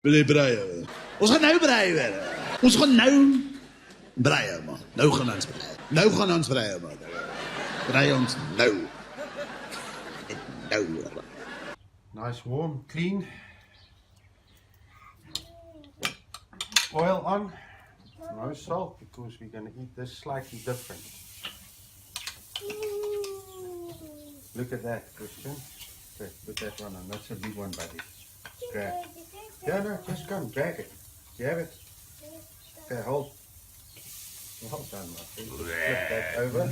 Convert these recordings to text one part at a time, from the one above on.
Wil jy braai? Ons gaan nou braai weer. Ons gaan nou braai man. Nou gaan ons braai. Nou gaan ons braai man. Braai ons nou. Nou. Nice, warm, clean. Oil on. No salt because we're going to eat this slightly different. Look at that, Christian. Okay, put that one on. That's a big one, buddy. Grab. Yeah, no, just come, grab it. You have it? Okay, hold. Well done, my friend. Flip that over.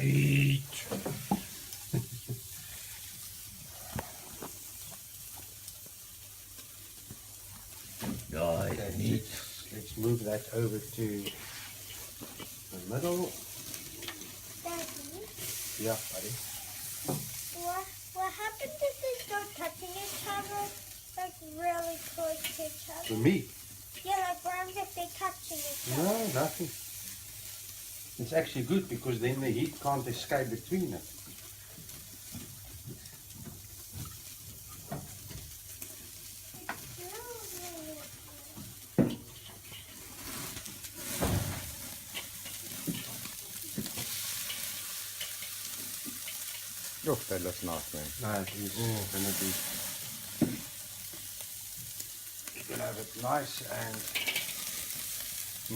Okay, let's move that over to the middle. Daddy, Yeah, buddy. what happens if they start touching each other, like really close to each The other? meat. Yeah, like what happens if they're touching each other? No, nothing. It's actually good because then the heat can't escape between it. Oh, that looks nice, man. No, it is going to be. You're going to have it nice and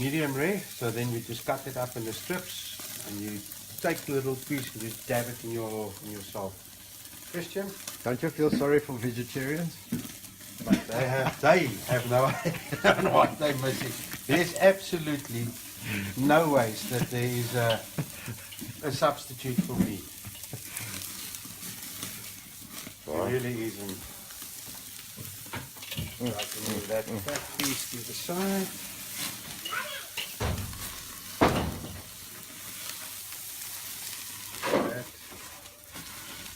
medium rare. So then we just cut it up in the strips, and you take the little piece and just dab it in your salt. Christian, Don't you feel sorry for vegetarians? but they have no idea what they're missing. There's absolutely no ways that there is a substitute for meat. There really isn't. I can move that piece to the side. That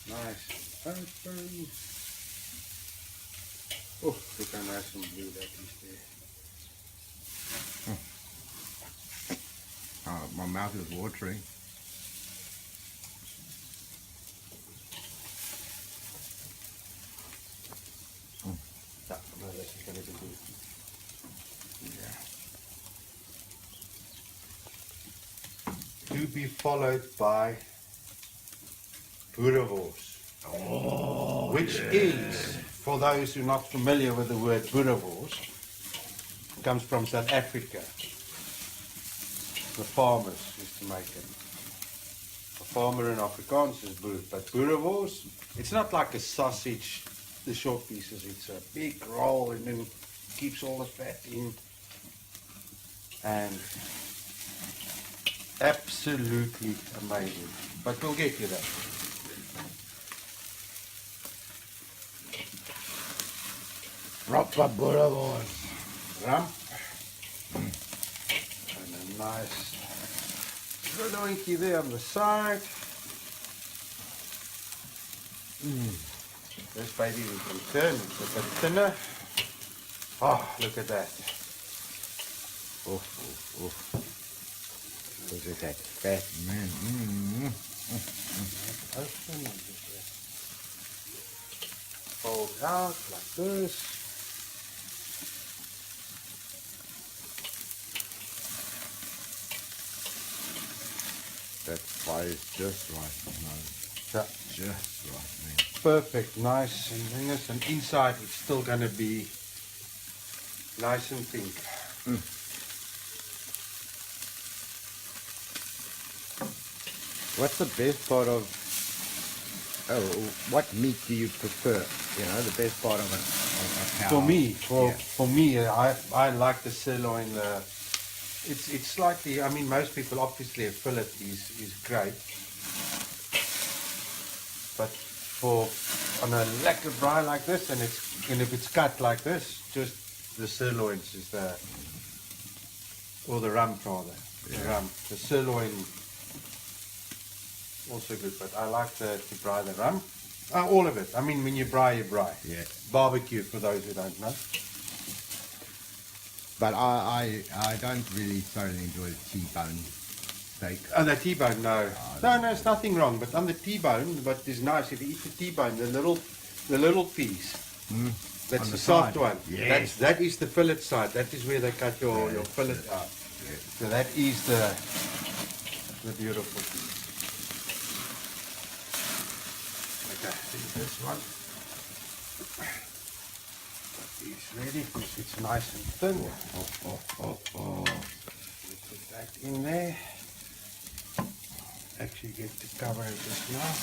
nice open. Oh, look how nice and blue that is there. Oh, my mouth is watering. Yeah, no, this is going to be good. Yeah. To be followed by boerewors. Oh, Which is, for those who are not familiar with the word boerewors, comes from South Africa. The farmers used to make it. A farmer in Afrikaans is boer, but boerewors, it's not like a sausage, the short pieces, it's a big roll and then keeps all the fat in. And absolutely amazing. But we'll get to that. Proper boerewors. Rump. And a nice sirloinkie there on the side. This baby we can turn, it's a bit thinner. Oh, look at that. Oh, oh, oh. Look at that fat, man. Open and just fold out like this. That fire is just right, man. Yeah. Just right, man. Perfect, nice and fingers, and inside it's still going to be nice and pink. What's the best part of? Oh, what meat do you prefer? You know, the best part of a cow. For me, I like the sirloin. It's slightly. I mean, most people obviously a fillet is great, but on a lekker braai like this, and if it's cut like this, just the sirloins is or the rump rather. Yeah. The rump, the sirloin. Also good, but I like to braai the rump. All of it. I mean, when you braai, you braai. Yeah. Barbecue, for those who don't know. But I don't really thoroughly enjoy the T-bone steak. On the T-bone, no. No, there's nothing wrong. But on the T-bone, what is nice, if you eat the T-bone, the little piece, That's On the the soft side. one. Yes. That is the fillet side. That is where they cut your fillet out. So that is the beautiful piece. Okay, this one is ready because it's nice and thin. Put that in there. Actually get to cover it just now.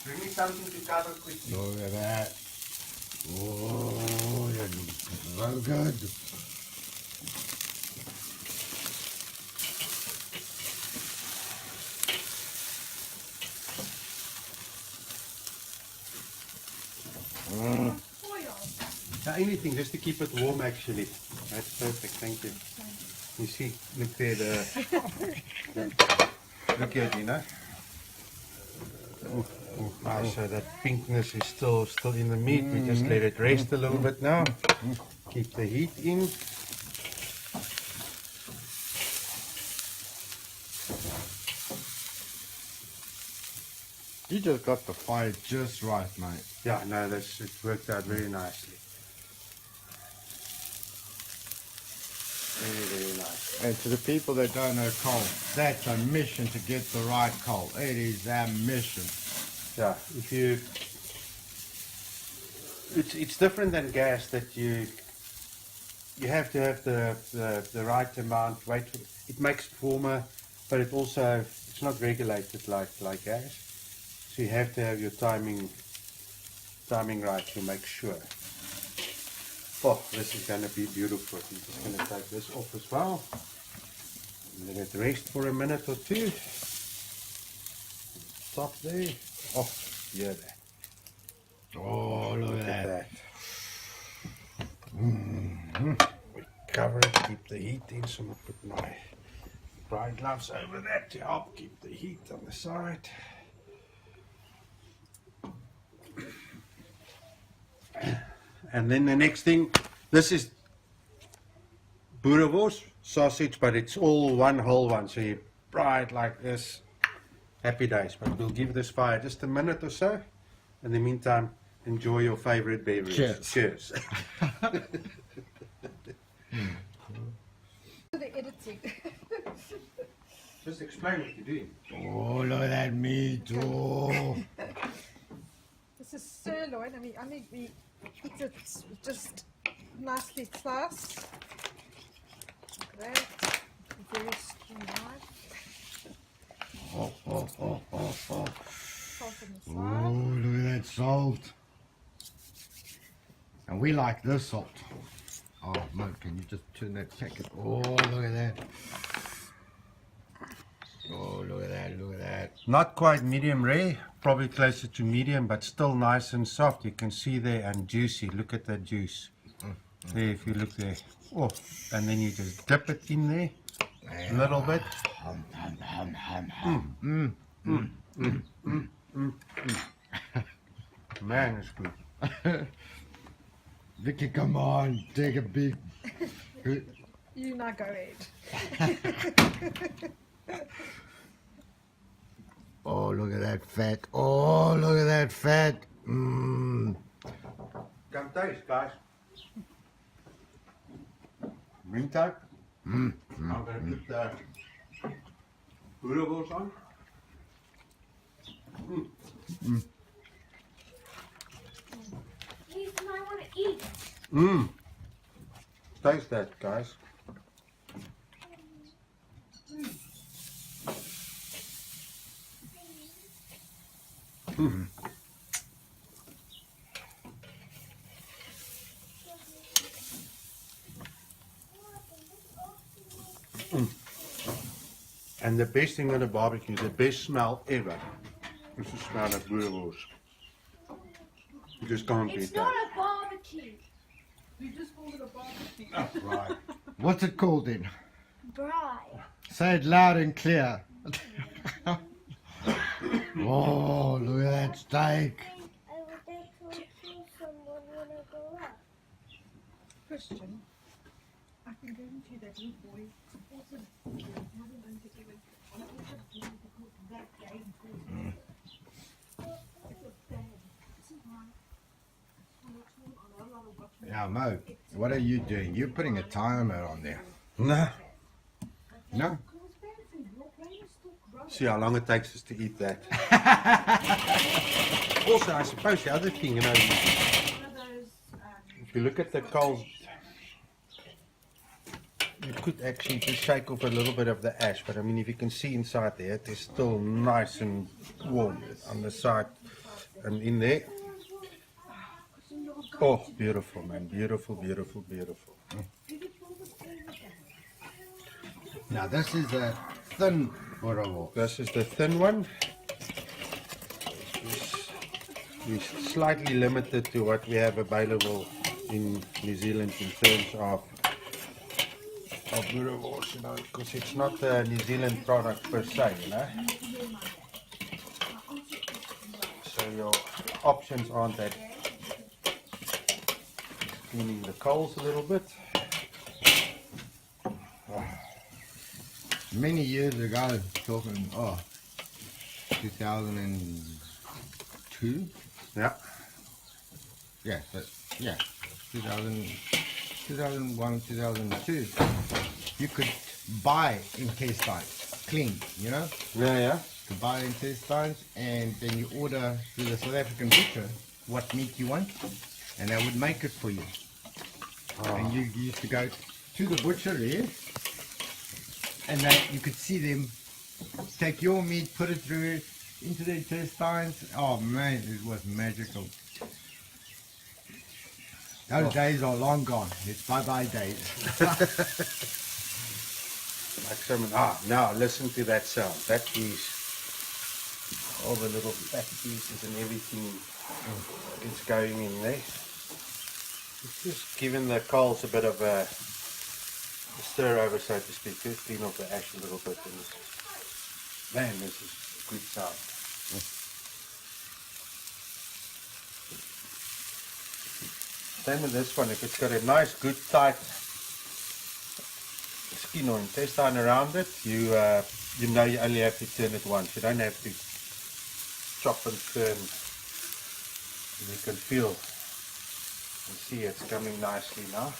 Bring me something to cover quickly. Look at that. Oh, that looks so good. Anything just to keep it warm actually. That's perfect, thank you. You see, look there, look here, Dina. So that pinkness is still in the meat. We just let it rest a little bit now. Keep the heat in. You just got the fire just right, mate. Yeah, no, it worked out very nicely. Very, very nice. And to the people that don't know coal, that's a mission to get the right coal. It is a mission. Yeah, if you, it's different than gas that you have to have the right amount. Wait, it makes it warmer, but it also it's not regulated like gas. So you have to have your timing right to make sure. Oh, this is going to be beautiful. I'm just going to take this off as well. Let it rest for a minute or two. Stop there. Oh, yeah, that. Oh, look at that. We cover it, keep the heat in, so I'm going to put my Braai gloves over that to help keep the heat on the side. And then the next thing, this is boerewors sausage, but it's all one whole one. So you fry it like this. Happy days. But we'll give this fire just a minute or so. In the meantime, enjoy your favorite beverage. Cheers. Cheers. The editing. Just explain what you're doing. Oh, look at that meat. Oh. This is sirloin. I mean, we eat it just nicely sliced. Like that. Very streamlined. Oh. Salt on the Oh, side. look at that salt. And we like this salt. Oh, Mo, can you just turn that packet? Oh, look at that. Oh, look at that, look at that. Not quite medium rare, probably closer to medium, but still nice and soft. You can see there, and juicy. Look at that juice. There, if you look there. Oh, and then you just dip it in there a little bit. Man, it's good. Vicky, come on, take a big... You now go ahead. Oh, look at that fat. Oh, look at that fat. Mmm. Come taste, guys. Meantime, I'm going to put the boerewors on. You might want to eat. Taste that, guys. And the best thing on a barbecue, the best smell ever, is the smell of boerewors. You just can't beat It's that. not a barbecue. You just called it a barbecue. Right. What's it called then? Braai. Say it loud and clear. Oh, look at that steak. I would like to kill someone when I grow up. Christian, I can guarantee that little boy also never going to even that game. Yeah, Mo, what are you doing? You're putting a timer on there. No. No? See how long it takes us to eat that. Also, I suppose the other thing, you know, if you look at the coals, you could actually just shake off a little bit of the ash, but I mean, if you can see inside there, it is still nice and warm on the side and in there. Oh, beautiful, man. Beautiful, beautiful, beautiful. Now, this is a thin boerewors. This is the thin one. We're slightly limited to what we have available in New Zealand in terms of boerewors, you know, because it's not a New Zealand product per se, you know. So your options aren't that. Cleaning the coals a little bit. Many years ago, talking, 2002? Yeah. Yeah, 2001, 2002. You could buy intestines, clean, you know? Yeah, yeah. To buy intestines, and then you order through the South African butcher what meat you want, and they would make it for you. And you used to go to the butchery, and you could see them take your meat, put it through into the intestines. Oh man, it was magical. Those days are long gone. It's bye-bye days. Like some, now listen to that sound. That is all the little fat pieces and everything is going in there. It's just giving the coals a bit of a stir over, so to speak, to clean off the ash a little bit. And man, this is a good sound. Same with this one. If it's got a nice, good, tight skin or intestine around it, you know you only have to turn it once. You don't have to chop and turn. You can feel and see it's coming nicely now.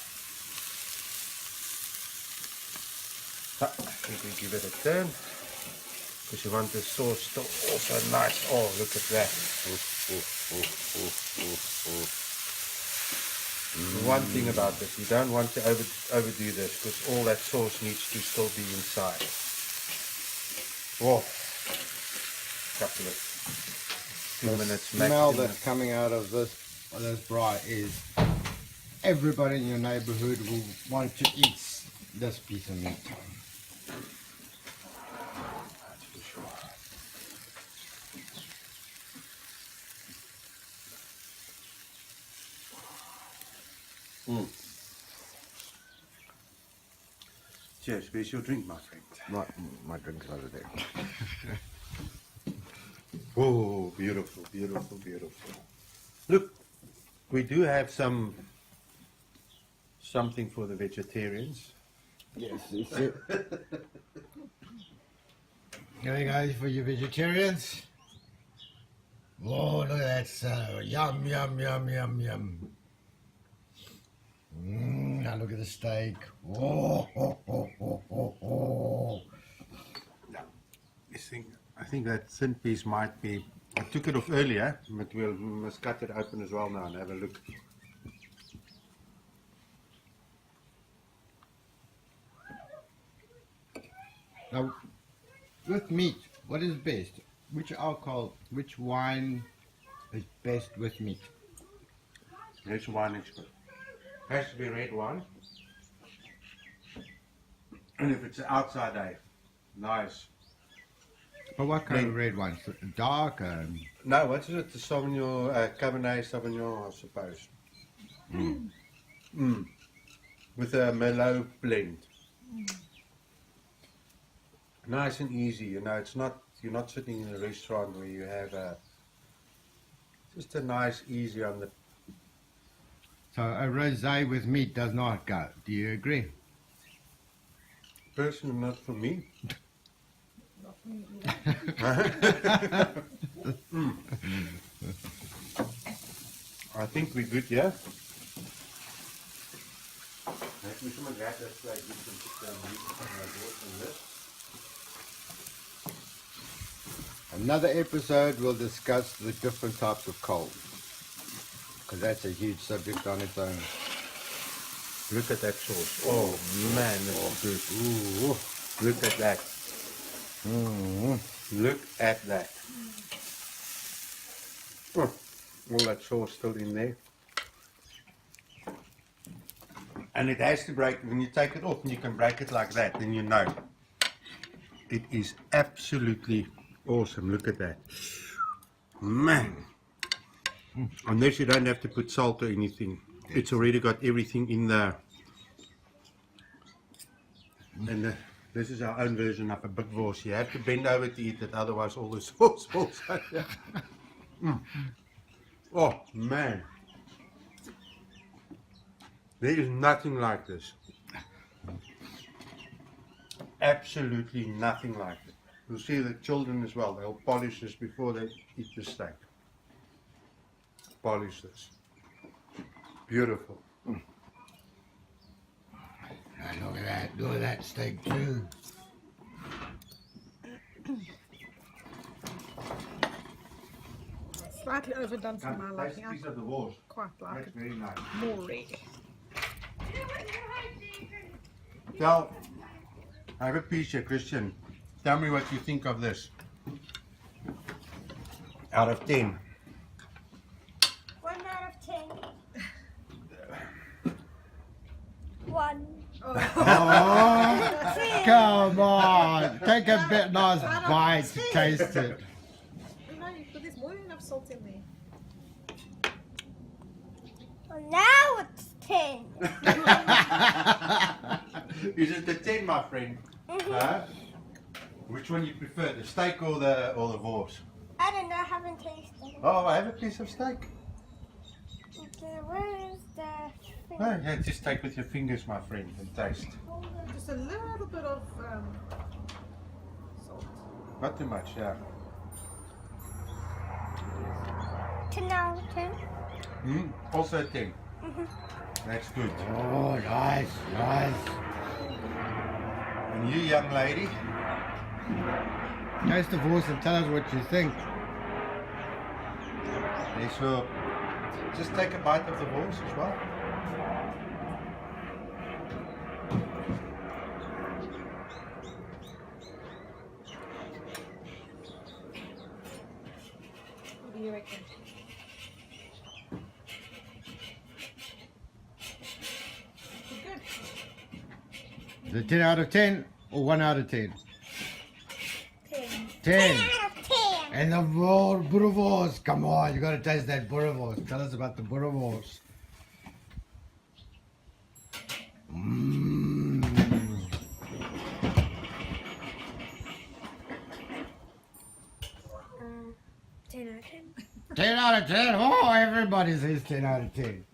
So, I think we give it a turn because you want the sauce to also nice. Oh, look at that. One thing about this, you don't want to overdo this because all that sauce needs to still be inside. Whoa. Couple of 2 minutes The smell maximum. that's coming out of this braai is everybody in your neighborhood will want to eat this piece of meat. That's for sure. Cheers, where's your drink, my friend? My drink's over there. Oh, beautiful, beautiful, beautiful. Look, we do have something for the vegetarians. Yes, Here you go for you vegetarians. Oh, look at that sour. Yum, yum, yum, yum, yum. Now look at the steak. Oh, oh, oh, oh, oh, oh. I think that thin piece might be. I took it off earlier, but we must cut it open as well now and have a look. Now, with meat, what is best? Which alcohol, which wine is best with meat? Red wine expert. Has to be red wine. And if it's outside day, nice. But what kind of red wine? Dark? No, what is it? The Sauvignon, Cabernet Sauvignon, I suppose. With a Merlot blend. Nice and easy, you know. It's not. You're not sitting in a restaurant where you have just a nice, easy on the. So a rosé with meat does not go. Do you agree? Personally, not for me. I think we're good, yeah? Moet je maar red dat wij dit en this. Another episode we'll discuss the different types of coal, because that's a huge subject on its own. Look at that sauce. Oh man, that's good. Ooh, look at that. Look at that. Oh, all that sauce still in there. And it has to break, when you take it off and you can break it like that, then you know. It is absolutely awesome. Look at that. Man. Unless you don't have to put salt or anything. It's already got everything in there. And this is our own version of a big wors. You have to bend over to eat it, otherwise all the sauce falls out. Oh man. There is nothing like this. Absolutely nothing like it. You'll see the children as well. They'll polish this before they eat the steak. Polish this. Beautiful. Look at that. Look at that steak too. Slightly overdone for my That's liking. a I piece of the wors. quite like That's it very nice. more red. Tell, I have a piece here, Christian. Tell me what you think of this. Out of 10. 1 out of 10. 1. Come on, take a bit nice bite to taste it. No, there's more than enough salt in there. Well, now it's 10. Is it the 10, my friend? Huh? Which one you prefer, the steak or the wors? I don't know, I haven't tasted it. Oh, I have a piece of steak. Okay, where is the thing? Oh, yeah, just take with your fingers, my friend, and taste. Just a little bit of salt. Not too much, yeah. 10 out of 10. Also 10. That's good. Oh, nice, nice. And you, young lady? Taste the voice and tell us what you think. Yes, well, just take a bite of the wors as well. What do you reckon? Good. Is it 10 out of 10 or 1 out of 10? 10. 10. Out of 10. And the boerewors. Come on, you gotta taste that boerewors. Tell us about the boerewors. Mmm. 10 out of 10. 10 out of 10. Oh, everybody says 10 out of 10.